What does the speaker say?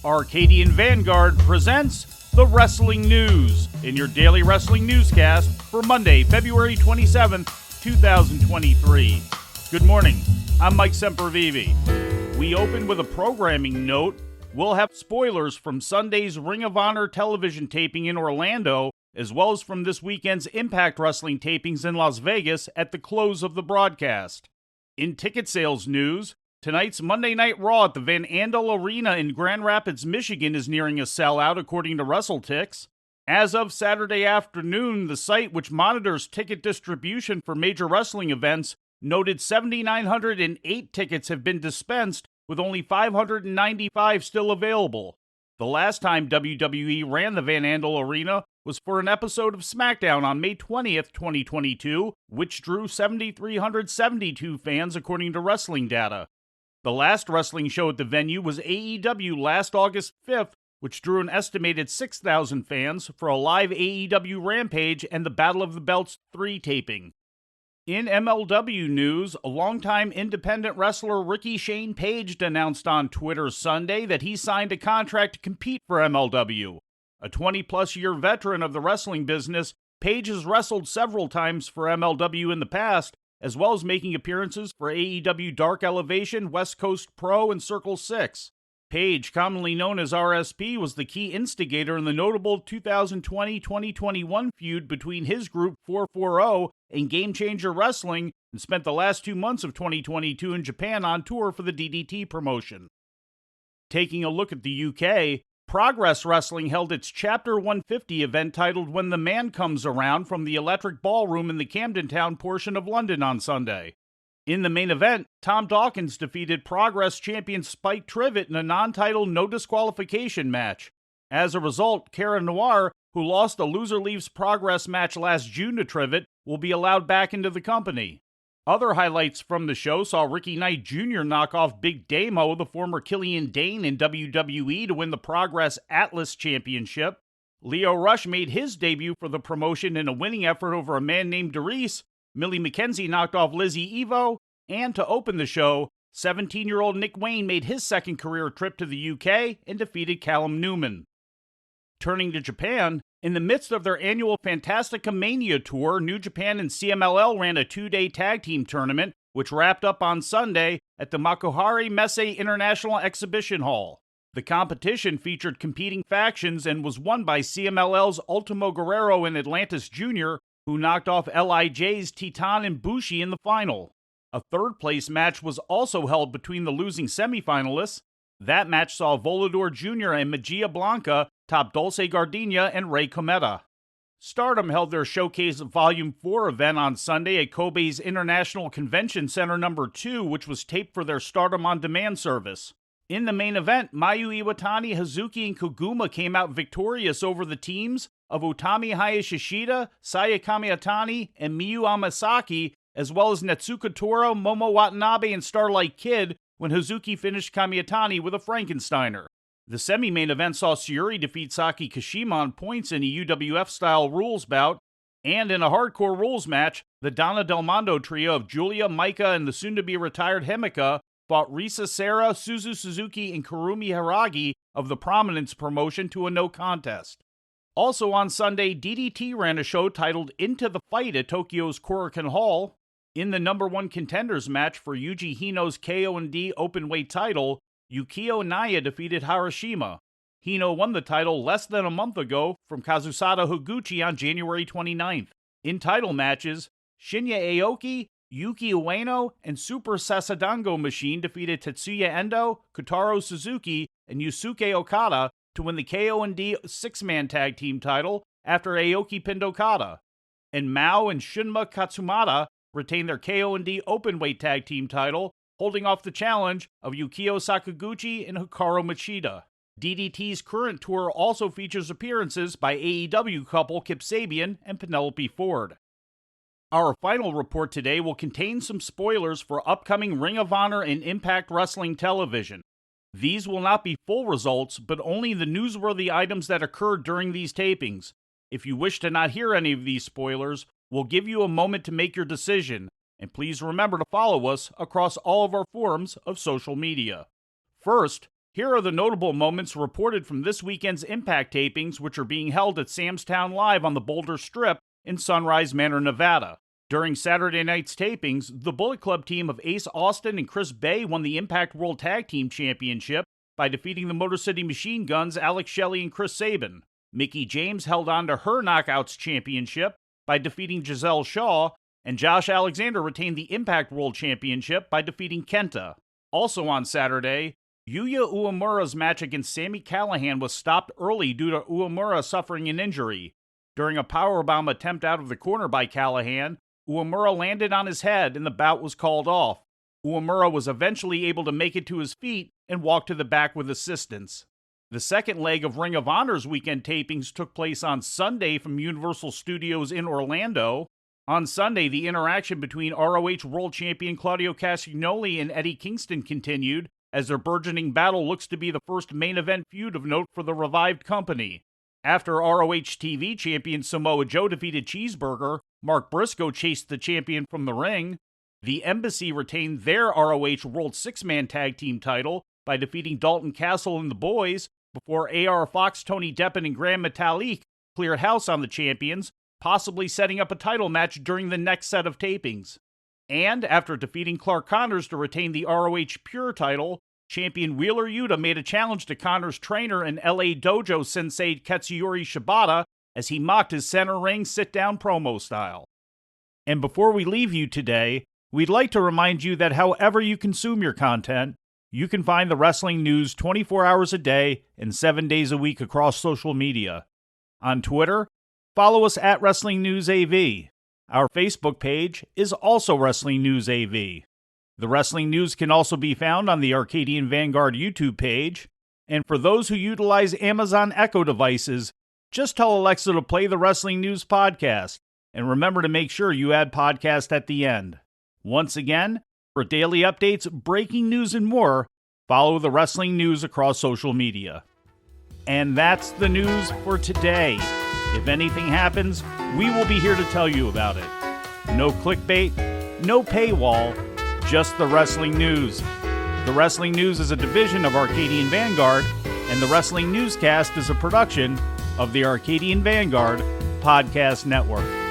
Arcadian Vanguard presents the Wrestling News in your daily wrestling newscast for Monday, February 27th, 2023. Good morning, I'm Mike Sempervive. We open with a programming note. We'll have spoilers from Sunday's Ring of Honor television taping in Orlando, as well as from this weekend's Impact Wrestling tapings in Las Vegas at the close of the broadcast. In ticket sales news, tonight's Monday Night Raw at the Van Andel Arena in Grand Rapids, Michigan is nearing a sellout according to WrestleTix. As of Saturday afternoon, the site which monitors ticket distribution for major wrestling events noted 7,908 tickets have been dispensed, with only 595 still available. The last time WWE ran the Van Andel Arena was for an episode of SmackDown on May 20th, 2022, which drew 7,372 fans according to wrestling data. The last wrestling show at the venue was AEW last August 5th, which drew an estimated 6,000 fans for a live AEW Rampage and the Battle of the Belts 3 taping. In MLW news, longtime independent wrestler Ricky Shane Page announced on Twitter Sunday that he signed a contract to compete for MLW. A 20-plus year veteran of the wrestling business, Page has wrestled several times for MLW in the past, as well as making appearances for AEW Dark Elevation, West Coast Pro, and Circle 6. Page, commonly known as RSP, was the key instigator in the notable 2020-2021 feud between his group 440 and Game Changer Wrestling, and spent the last 2 months of 2022 in Japan on tour for the DDT promotion. Taking a look at the UK, Progress Wrestling held its Chapter 150 event titled When the Man Comes Around from the Electric Ballroom in the Camden Town portion of London on Sunday. In the main event, Tom Dawkins defeated Progress champion Spike Trivet in a non-title no disqualification match. As a result, Cara Noir, who lost a Loser Leaves Progress match last June to Trivet, will be allowed back into the company. Other highlights from the show saw Ricky Knight Jr. knock off Big Damo, the former Killian Dane in WWE, to win the Progress Atlas Championship. Leo Rush made his debut for the promotion in a winning effort over a man named Derice. Millie McKenzie knocked off Lizzie Evo. And to open the show, 17-year-old Nick Wayne made his second career trip to the UK and defeated Callum Newman. Turning to Japan, in the midst of their annual Fantastica Mania tour, New Japan and CMLL ran a 2-day tag team tournament, which wrapped up on Sunday at the Makuhari Messe International Exhibition Hall. The competition featured competing factions and was won by CMLL's Ultimo Guerrero and Atlantis Jr., who knocked off LIJ's Titan and Bushi in the final. A third-place match was also held between the losing semifinalists. That match saw Volador Jr. and Magia Blanca top Dulce Gardenia and Rey Cometa. Stardom held their Showcase Volume 4 event on Sunday at Kobe's International Convention Center No. 2, which was taped for their Stardom On Demand service. In the main event, Mayu Iwatani, Hazuki, and Koguma came out victorious over the teams of Utami Hayashishida, Saya Kamiatani, and Miyu Amasaki, as well as Natsuko Toro, Momo Watanabe, and Starlight Kid, when Hazuki finished Kamiatani with a Frankensteiner. The semi-main event saw Syuri defeat Saki Kashima on points in a UWF-style rules bout, and in a hardcore rules match, the Donna Del Mondo trio of Julia, Maika, and the soon-to-be-retired Himika fought Risa Sera, Suzu Suzuki, and Kurumi Hiragi of the Prominence promotion to a no contest. Also on Sunday, DDT ran a show titled Into the Fight at Tokyo's Korakuen Hall. In the number one contenders match for Yuji Hino's KO&D openweight title, Yukio Naya defeated Harashima. Hino won the title less than a month ago from Kazusada Higuchi on January 29th. In title matches, Shinya Aoki, Yuki Ueno, and Super Sasadango Machine defeated Tetsuya Endo, Kotaro Suzuki, and Yusuke Okada to win the KO&D six-man tag team title after Aoki pinned Okada. And Mao and Shunma Katsumata retained their KO&D openweight tag team title, holding off the challenge of Yukio Sakaguchi and Hikaru Machida. DDT's current tour also features appearances by AEW couple Kip Sabian and Penelope Ford. Our final report today will contain some spoilers for upcoming Ring of Honor and Impact Wrestling television. These will not be full results, but only the newsworthy items that occurred during these tapings. If you wish to not hear any of these spoilers, we'll give you a moment to make your decision, and please remember to follow us across all of our forms of social media. First, Here are the notable moments reported from this weekend's Impact tapings, which are being held at Sam's Town Live on the Boulder Strip in Sunrise Manor, Nevada. During Saturday night's tapings, the Bullet Club team of Ace Austin and Chris Bay won the Impact World Tag Team Championship by defeating the Motor City Machine Guns, Alex Shelley and Chris Sabin. Mickie James held on to her Knockouts Championship by defeating Giselle Shaw, and Josh Alexander retained the Impact World Championship by defeating Kenta. Also on Saturday, Yuya Uemura's match against Sami Callihan was stopped early due to Uemura suffering an injury. During a powerbomb attempt out of the corner by Callihan, Uemura landed on his head and the bout was called off. Uemura was eventually able to make it to his feet and walk to the back with assistance. The second leg of Ring of Honor's weekend tapings took place on Sunday from Universal Studios in Orlando. On Sunday, the interaction between ROH World Champion Claudio Castagnoli and Eddie Kingston continued, as their burgeoning battle looks to be the first main event feud of note for the revived company. After ROH TV champion Samoa Joe defeated Cheeseburger, Mark Briscoe chased the champion from the ring. The Embassy retained their ROH World Six-Man Tag Team title by defeating Dalton Castle and the Boys, before AR Fox, Tony Deppen, and Grand Metalik cleared house on the champions, possibly setting up a title match during the next set of tapings. And after defeating Clark Connors to retain the ROH Pure title, champion Wheeler Yuta made a challenge to Connors' trainer and LA Dojo sensei Katsuyori Shibata as he mocked his center ring sit-down promo style. And before we leave you today, we'd like to remind you that however you consume your content, you can find the wrestling news 24 hours a day and 7 days a week across social media. On Twitter, follow us at Wrestling News AV. Our Facebook page is also Wrestling News AV. The Wrestling News can also be found on the Arcadian Vanguard YouTube page. And for those who utilize Amazon Echo devices, just tell Alexa to play the Wrestling News podcast. And remember to make sure you add podcast at the end. Once again, for daily updates, breaking news, and more, follow the Wrestling News across social media. And that's the news for today. If anything happens, we will be here to tell you about it. No clickbait, no paywall, just the Wrestling News. The Wrestling News is a division of Arcadian Vanguard, and the Wrestling Newscast is a production of the Arcadian Vanguard Podcast Network.